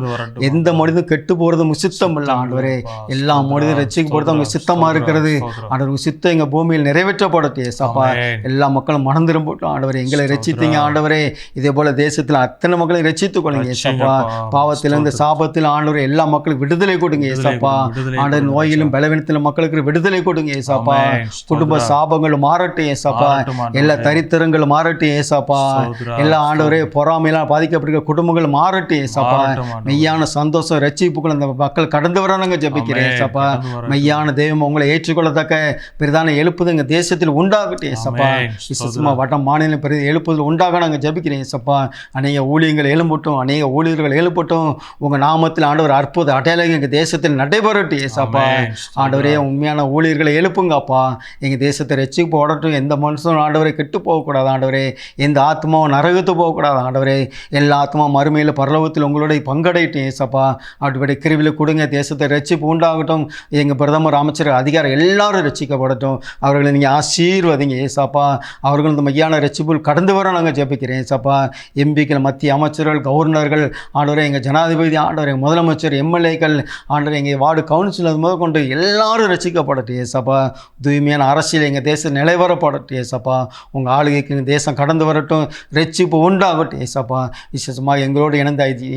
எந்த மனிதனும் கெட்டு போகிறது உங்கள் சித்தம் இல்லை ஆண்டவரே. எல்லா மனிதனும் ரட்சிக்க போகிறது உங்கள் சித்தமாக இருக்கிறது ஆண்டவர். உங்கள் சித்தம் எங்கள் பூமியில் நிறைவேற்றப்படட்டும் சப்பா. எல்லா மக்களும் மனம் திரும்பட்டும் ஆண்டவரே. எங்களை ரட்சித்தீங்க ஆண்டவரே. இதே போல தேசத்தில் அத்தனை மக்களையும் ரட்சித்துக் கொள்ளுங்க சப்பா. பாவத்திலிருந்து சாபத்தில் ஆண்டவரே எல்லா மக்களுக்கும் விடுதலை கொடுங்க சப்பா. ஆண்டவர் நோயிலும் பலவீனத்திலும் மக்களுக்கு விடுதலை கொடுங்க ஏசப்பா. குடும்ப சாபங்கள் மாறட்டும் ஏசப்பா. எல்லா தரித்திரங்கள் மாறட்டும் ஏசப்பா. எல்லா ஆண்டவரே பொறாமையெல்லாம் பாதிக்கப்பட்டிருக்க குடும்பங்கள் மாறட்டும் ஏசப்பா. மெய்யான சந்தோஷம் ரட்சிப்புகள் அந்த மக்கள் கடந்து வரானுங்க ஜெபிக்கிறேன் ஏசப்பா. மெய்யான தெய்வம் உங்களை ஏற்றுக்கொள்ளத்தக்க பெரிதான எழுப்புதல் எங்கள் தேசத்தில் உண்டாகட்டும் ஏசப்பா. விசேஷமாக வட மாநிலம் பெரிய எழுப்புதல் உண்டாக நாங்கள் ஜெபிக்கிறேன் ஏசப்பா. அநேக ஊழியங்கள் எழும்பட்டும். அநேக ஊழியர்கள் எழுப்பட்டும். உங்கள் நாமத்தில் ஆண்டவர் அற்புத அடையாளம் எங்கள் தேசத்தில் நடைபெறட்டும் ஏசப்பா. ஆண்டவரே உண்மையான ஊழியர்களை எழுப்புங்கப்பா. எங்கள் தேசத்தை ரட்சிக்கு போடட்டும். எந்த மனுஷனும் ஆண்டவரை கெட்டு போகக்கூடாது ஆண்டவரே. எந்த ஆத்மாவும் நரகத்து போகக்கூடாது ஆண்டவரே. எல்லா ஆத்மா மறுமையில் பரலோகத்தில் உங்களுடைய பங்கடைட்டும் ஏசப்பா. அப்படிப்பட்ட கிருவியில் கொடுங்க. தேசத்தை ரட்சிப்பு உண்டாகட்டும். எங்கள் பிரதமர் அமைச்சர் அதிகாரம் எல்லாரும் ரட்சிக்கப்படட்டும். அவர்களை நீங்கள் ஆசீர்வதிங்க ஏசப்பா. அவர்கள் இந்த மையான ரட்சிப்புகள் கடந்து வர நாங்கள் ஜெபிக்கிறேன் ஏசப்பா. எம்பிக்கள், மத்திய அமைச்சர்கள், கவர்னர்கள் ஆண்டவரே, எங்கள் ஜனாதிபதி ஆண்டவரே, முதலமைச்சர், எம்எல்ஏக்கள் ஆண்டவரே, எங்கள் வார்டு கவுன்சிலர் முதல் கொண்டு எல்லாரும் ரட்சிக்கப்படட்டும் ஏசப்பா. தூய்மையான அரசியல் எங்கள் தேசம் நிலைவரப்படட்டும் ஏசப்பா. உங்கள் ஆளுகைக்கு எங்கள் தேசம் கடந்து வரட்டும். ரட்சிப்பு உண்டாகட்டும் ஏசப்பா. விசேஷமாக எங்களோடு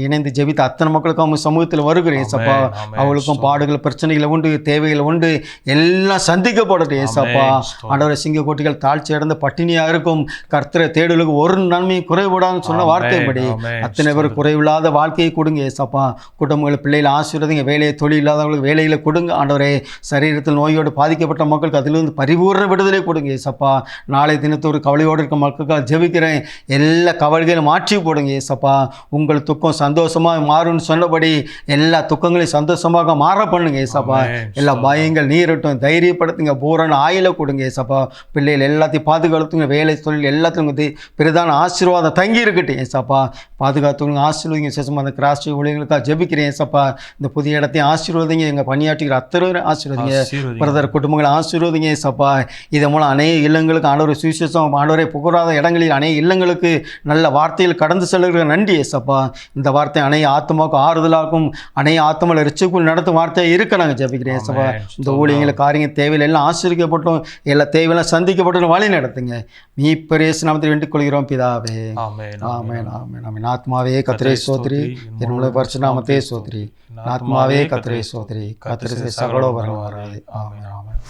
இணைந்து ஜெபித்த அத்தனை மக்களுக்கும் அவங்க சமூகத்தில் வருகிறேன் ஏசப்பா. அவளுக்கும் பாடுகள், பிரச்சனைகள் உண்டு, தேவைகள் உண்டு, எல்லாம் சந்திக்கப்படட்டும் ஏசப்பா. ஆண்டவரை சிங்கக்கோட்டிகள் தாழ்ச்சி அடைந்து பட்டினியாக இருக்கும். கர்த்தரை தேடுகளுக்கு ஒரு நன்மையை குறைவிடான்னு சொன்ன வார்த்தைப்படி அத்தனை பேர் குறைவில்லாத வாழ்க்கையை கொடுங்க ஏசப்பா. குடும்பங்கள், பிள்ளைகள் ஆசீர்வதிங்க. வேலையை தொழில் இல்லாதவங்களுக்கு வேலையில் கொடுங்க ஆண்டவரே. சரீரத்தில் நோயோடு பாதிக்கப்பட்ட மக்களுக்கு அதிலிருந்து பரிபூர்ண விடுதலை கொடுங்க ஏசப்பா. நாளை தினத்து ஒரு கவலையோடு இருக்க மக்களுக்காக ஜெபிக்கிறேன். எல்லா கவலைகளையும் மாற்றி போடுங்க ஏசப்பா. உங்கள் துக்கம் சந்தோஷமாக மாறும்னு சொன்னபடி எல்லா துக்கங்களையும் சந்தோஷமாக மாற பண்ணுங்க ஏசப்பா. எல்லா பயங்கள் நீரட்டும், தைரியப்படுத்துங்க, பூரண ஆயில கொடுங்க ஏசப்பா. பிள்ளைகள் எல்லாத்தையும் பாதுகாத்துங்க, வேலை தொழில் எல்லாத்துக்கும் பிரதான ஆசீர்வாதம் தங்கி இருக்கட்டும் ஏசப்பா. பாதுகாத்துங்க, ஆசீர்வதிங்க சேசமா. அந்த கிராஸ் ஊழியர்களுக்காக ஜெபிக்கிறேன் ஏசப்பா. இந்த புதிய இடத்தையும் ஆசீர்வதிங்க, எங்கள் பணியாற்றுகிற அத்தனை ஆசீர்வதிங்க, பிரதர் குடும்பங்களை ஆசீர்வதிங்க ஏசப்பா. இதன் மூலம் அநேக இல்லங்களுக்கு ஆண்டவரை சுவிசேஷம் ஆண்டவரை புகழாத இடங்களில் அநேக இல்லங்களுக்கு நல்ல வார்த்தையில் கடந்து செல்கிற நன்றி ஏசப்பா. இந்த வார்த்தை அநேக ஆத்மாவுக்கு ஆறுதலாகும், அநேக ஆத்மாவில் ரிச்சுக்குள் நடத்தும் வார்த்தையாக இருக்க நாங்கள் ஜெபிக்கிறேன் ஏசப்பா. இந்த ஊழியங்களுக்கு காரியங்கள் தேவையில் எல்லாம் ஆசீர்வதிக்கப்பட்டும், எல்லா தேவையெல்லாம் சந்திக்கப்பட்டும் வழி நடத்துங்க. மீட்பர் இயேசு நாமத்தில் வேண்டிக் கொள்கிறோம் பிதாவே. ஆமென் ஆமென் ஆமென். ஆத்மாவே கர்த்தரை ஸ்தோத்திரி, என்னுடைய பரிசுத்த நாமத்தை ஸ்தோத்திரி. ஆத்மாவே கர்த்தரை ஸ்தோத்திரி, கர்த்தர் சகல வரவாராய். ஆமென் ஆமென்.